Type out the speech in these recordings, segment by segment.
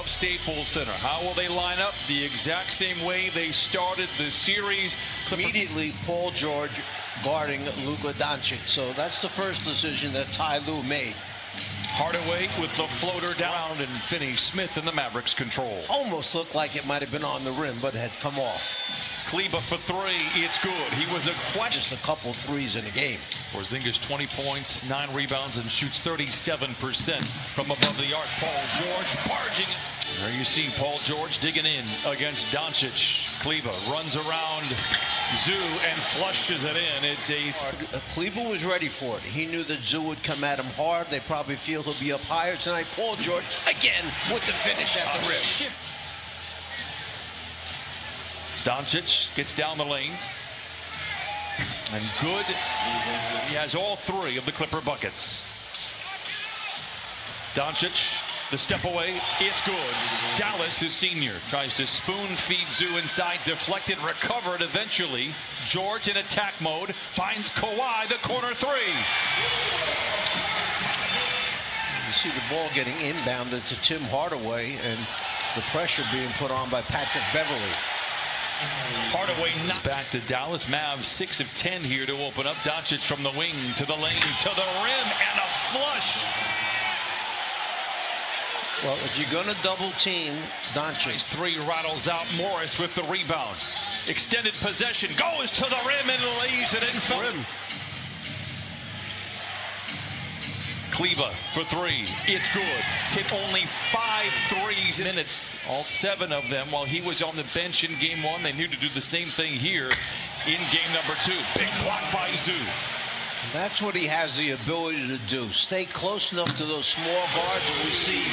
of Staples Center. How will they line up? The exact same way they started the series. Immediately, Paul George guarding Luka Doncic. So that's the first decision that Ty Lue made. Hardaway with the floater down, and Finney-Smith in the Mavericks control. Almost looked like it might have been on the rim, but it had come off. Kleba for three. It's good. He was a question. Just a couple threes in a game. Porzingis 20 points, 9 rebounds, and shoots 37% from above the arc. Paul George barging. There you see Paul George digging in against Doncic. Kleba runs around Zoo and flushes it in. It's a Kleba was ready for it. He knew that Zoo would come at him hard. They probably feel he'll be up higher tonight. Paul George again with the finish at the rim. Doncic gets down the lane. And good. He has all three of the Clipper buckets. Doncic, the step away. It's good. Dallas, his senior, tries to spoon feed Zoo inside. Deflected, recovered eventually. George in attack mode. Finds Kawhi, the corner three. You see the ball getting inbounded to Tim Hardaway and the pressure being put on by Patrick Beverly. Hardaway not back to Dallas. Mavs 6 of 10 here to open up. Doncic from the wing to the lane to the rim and a flush. Well, if you're going to double team Doncic, three rattles out. Morris with the rebound. Extended possession, goes to the rim and lays it in. Rim. Kleba for three. It's good. Hit only 5 threes in minutes, all 7 of them while he was on the bench in game 1. They knew to do the same thing here in game number 2. Big block by Zoo. That's what he has the ability to do. Stay close enough to those small guards, and we see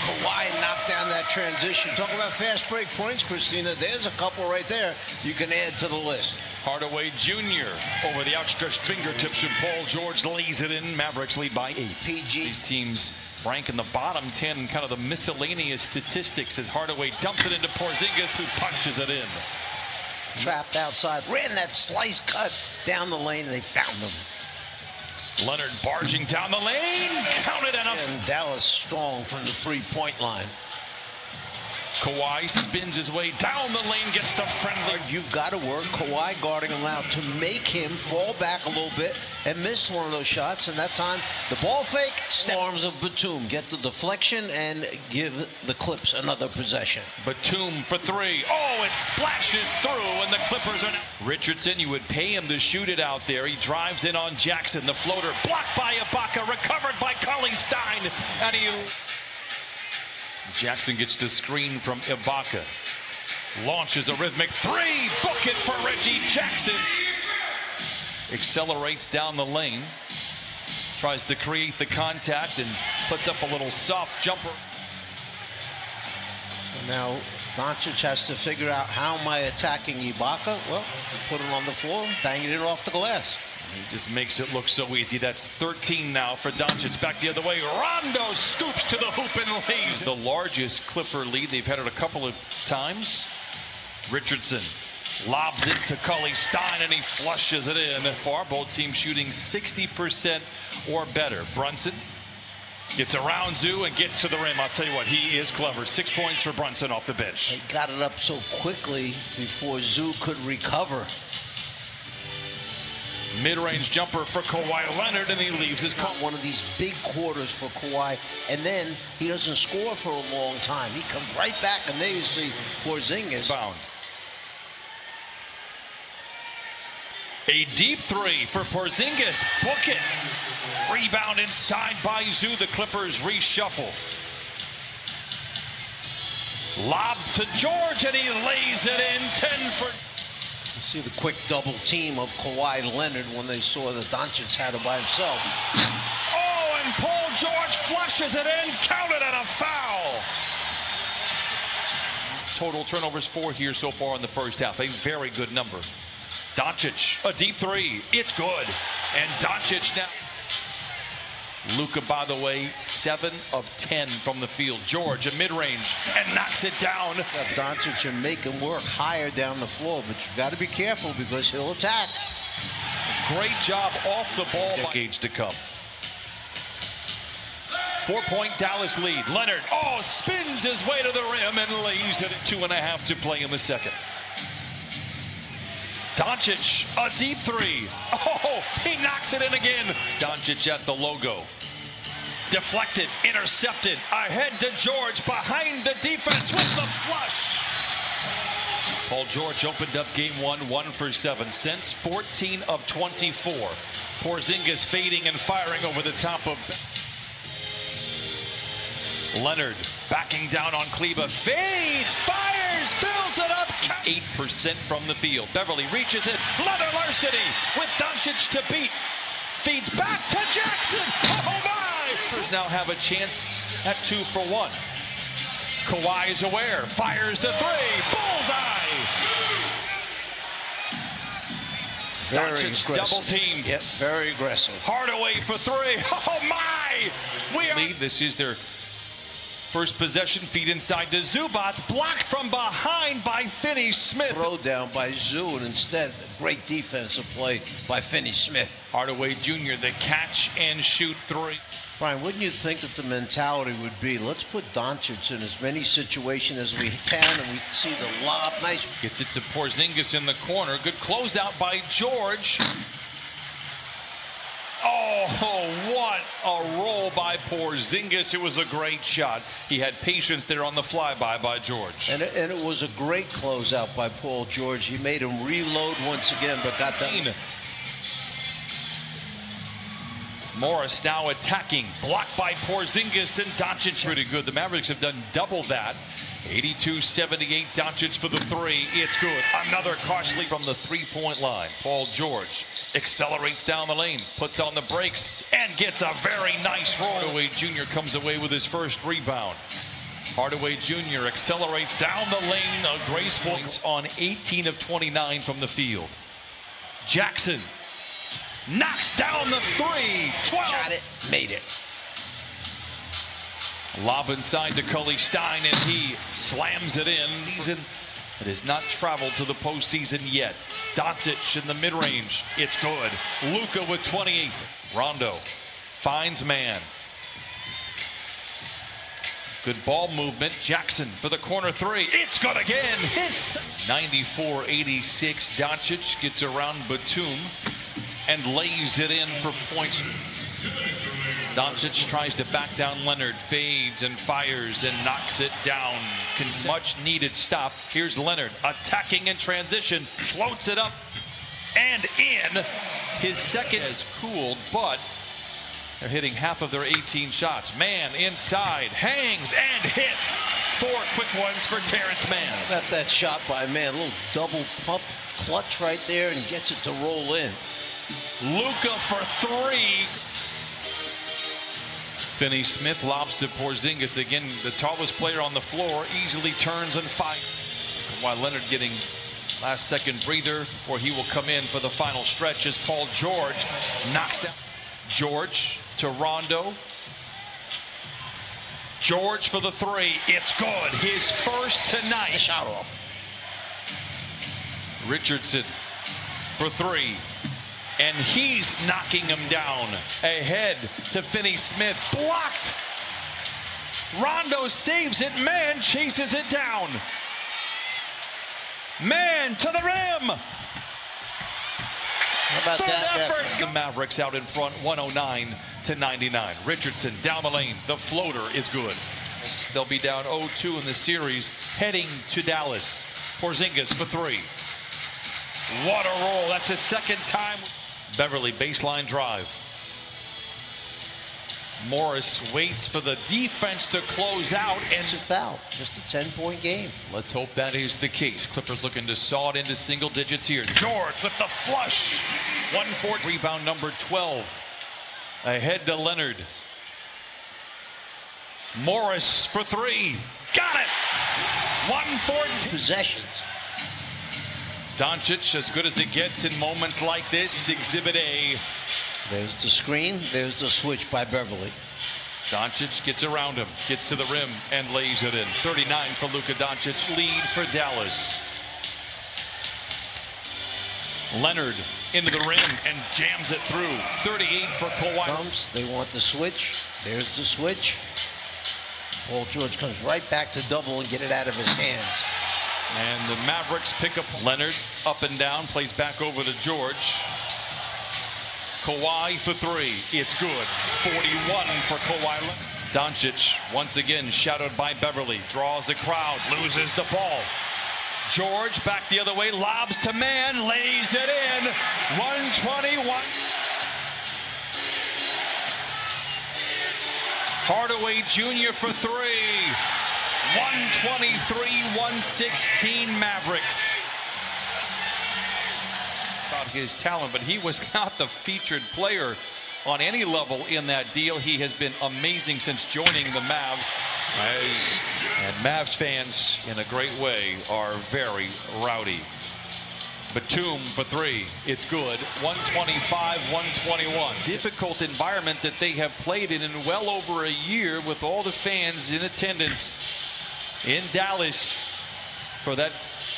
Kawhi knock down that transition. Talk about fast break points, Christina. There's a couple right there you can add to the list. Hardaway Jr. over the outstretched fingertips, and Paul George lays it in. Mavericks lead by 8. PG. These teams rank in the bottom 10 in kind of the miscellaneous statistics as Hardaway dumps it into Porzingis, who punches it in. Trapped outside, ran that slice cut down the lane, and they found him. Leonard barging down the lane, counted enough. And Dallas strong from the three-point line. Kawhi spins his way down the lane, gets the friendly. You've got to work Kawhi guarding him out to make him fall back a little bit and miss one of those shots. And that time, the ball fake, arms of Batum. Get the deflection and give the Clips another possession. Batum for three. Oh, it splashes through, and the Clippers are now. Richardson, you would pay him to shoot it out there. He drives in on Jackson. The floater blocked by Ibaka, recovered by Cully Stein, and he... Jackson gets the screen from Ibaka. Launches a rhythmic three. Book it for Reggie Jackson. Accelerates down the lane. Tries to create the contact and puts up a little soft jumper. So now Doncic has to figure out, how am I attacking Ibaka? Well, put it on the floor, banging it off the glass. He just makes it look so easy. That's 13 now for Doncic. Back the other way. Rondo scoops to the hoop and lays. The largest Clipper lead. They've had it a couple of times. Richardson lobs it to Cully Stein, and he flushes it in. Far, both teams shooting 60% or better. Brunson gets around Zoo and gets to the rim. I'll tell you what, he is clever. 6 points for Brunson off the bench. They got it up so quickly before Zoo could recover. Mid-range jumper for Kawhi Leonard, and he leaves his caught one of these big quarters for Kawhi, and then he doesn't score for a long time. He comes right back, and there you see Porzingis. Bound. A deep three for Porzingis. Book it. Rebound inside by Zoo. The Clippers reshuffle. Lob to George, and he lays it in. 10 for... See the quick double team of Kawhi Leonard when they saw that Doncic had it by himself. Oh, and Paul George flushes it in, counted and a foul. Total turnovers 4 here so far in the first half. A very good number. Doncic, a deep three. It's good. And Doncic now. Luka, by the way, 7 of 10 from the field. George, a mid-range, and knocks it down. Doncic and make him work higher down the floor, but you've got to be careful because he'll attack. Great job off the ball. Decades to come. 4-point Dallas lead. Leonard, spins his way to the rim and lays it at 2.5 to play in the second. Doncic, a deep three. He knocks it in again. Doncic at the logo. Deflected, intercepted, ahead to George, behind the defense with the flush. Paul George opened up game 1 for 7 since 14 of 24. Porzingis fading and firing over the top of Leonard, backing down on Kleba, fades, fires, fills it up. 8% from the field. Beverly reaches it, leather larceny with Doncic to beat. Feeds back to Jackson. Oh my! Now have a chance at 2 for 1. Kawhi is aware, fires the three, bullseye. Doncic double teamed. Yep, very aggressive. Hardaway for 3. Oh my! This is their first possession. Feed inside to Zubac, blocked from behind by Finney-Smith. Throw down by Zoo, and instead, great defensive play by Finney-Smith. Hardaway Jr., the catch and shoot 3. Brian, wouldn't you think that the mentality would be, let's put Doncic in as many situations as we can, and we see the lob, nice. Gets it to Porzingis in the corner. Good closeout by George. What a roll by Porzingis. It was a great shot. He had patience there on the flyby by George. And it was a great closeout by Paul George. He made him reload once again, but got that. Morris now attacking, blocked by Porzingis, and Doncic pretty good. The Mavericks have done double that. 82-78, Doncic for the 3. It's good. Another costly from the 3-point line. Paul George accelerates down the lane, puts on the brakes, and gets a very nice roll. Hardaway Jr. comes away with his first rebound. Hardaway Jr. accelerates down the lane, a graceful on 18 of 29 from the field. Jackson knocks down the 3. 12. Shot it, made it. Lob inside to Cully Stein, and he slams it in. Season that has not traveled to the postseason yet. Doncic in the mid-range. It's good. Luka with 28. Rondo finds man. Good ball movement. Jackson for the corner 3. It's good again. His 94-86. Doncic gets around Batum and lays it in for points. Doncic tries to back down Leonard, fades and fires and knocks it down. Much needed stop. Here's Leonard attacking in transition, floats it up and in. His second has cooled, but they're hitting half of their 18 shots. Man inside, hangs and hits. 4 quick ones for Terrence Mann. Got that shot by Mann, a little double pump clutch right there, and gets it to roll in. Luka for 3. Finney-Smith lobs to Porzingis. Again, the tallest player on the floor, easily turns and fights. While Leonard getting last-second breather before he will come in for the final stretch as Paul George knocks down. George to Rondo. George for the 3. It's good. His first tonight. Shot off. Richardson for 3. And he's knocking him down. Ahead to Finney-Smith. Blocked. Rondo saves it. Man chases it down. Man to the rim. How about Third that effort. The Mavericks out in front, 109-99. Richardson down the lane. The floater is good. They'll be down 0-2 in the series, heading to Dallas. Porzingis for 3. What a roll. That's his second time. Beverly baseline drive. Morris waits for the defense to close out, and it's a foul. Just a 10-point game. Let's hope that is the case. Clippers looking to saw it into single digits here. George with the flush. 140. Rebound number 12. Ahead to Leonard. Morris for 3. Got it. 114. Possessions. Doncic as good as it gets in moments like this. Exhibit A. There's the screen. There's the switch by Beverly. Doncic gets around him, gets to the rim, and lays it in. 39 for Luka Doncic. Lead for Dallas. Leonard into the rim and jams it through. 38 for Kawhi. They want the switch. There's the switch. Paul George comes right back to double and get it out of his hands. And the Mavericks pick up Leonard up and down, plays back over to George. Kawhi for three. It's good. 41 for Kawhi. Doncic once again shadowed by Beverly. Draws a crowd. Loses the ball. George back the other way. Lobs to man. Lays it in. 121. Hardaway Jr. for three. 123-116 Mavericks. About his talent, but he was not the featured player on any level in that deal. He has been amazing since joining the Mavs. And Mavs fans, in a great way, are very rowdy. Batum for three. It's good. 125-121. Difficult environment that they have played in well over a year with all the fans in attendance in Dallas for that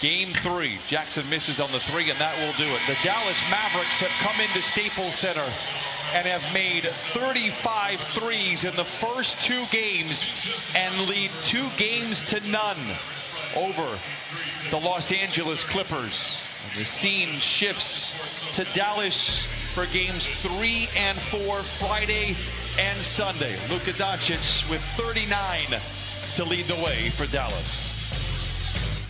game 3. Jackson misses on the 3, and that will do it. The Dallas Mavericks have come into Staples Center and have made 35 threes in the first 2 games and lead 2 games to none over the Los Angeles Clippers. And the scene shifts to Dallas for games 3 and 4 Friday and Sunday. Luka Doncic with 39 to lead the way for Dallas.